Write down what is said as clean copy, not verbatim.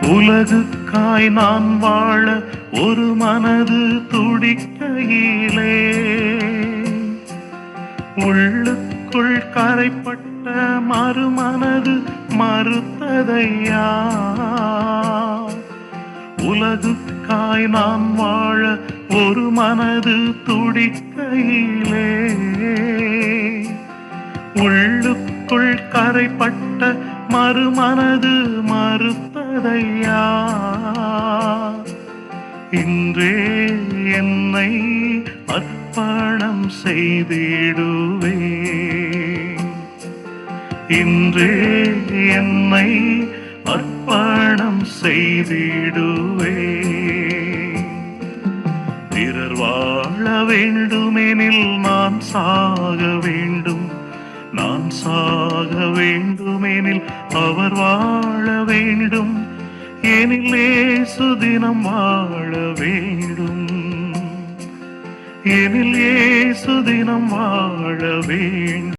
உலகுக்காய் நான் வாழ ஒரு மனது துடிக்கையிலே உள்ளுக்குள் கரைப்பட்ட மறுமனது மறுத்ததையா. உலகுக்காய் நான் வாழ ஒரு மனது துடிக்கையிலே உள்ளுக்குள் கரைப்பட்ட மறுமனது மறுத்ததையா. இன்றே என்னை அர்ப்பணம் செய்திடுவேன். இன்றே என்னை அர்ப்பணம் செய்திடுவேன். பிறர் வாழ வேண்டுமெனில் நான் சாக வேண்டும். நான் சாக வேண்டுமெனில் அவர் வாழ வேண்டும். எனில் இயேசு தினம் வாழ வேண்டும். எனில் இயேசு தினம் வாழ வேண்டும்.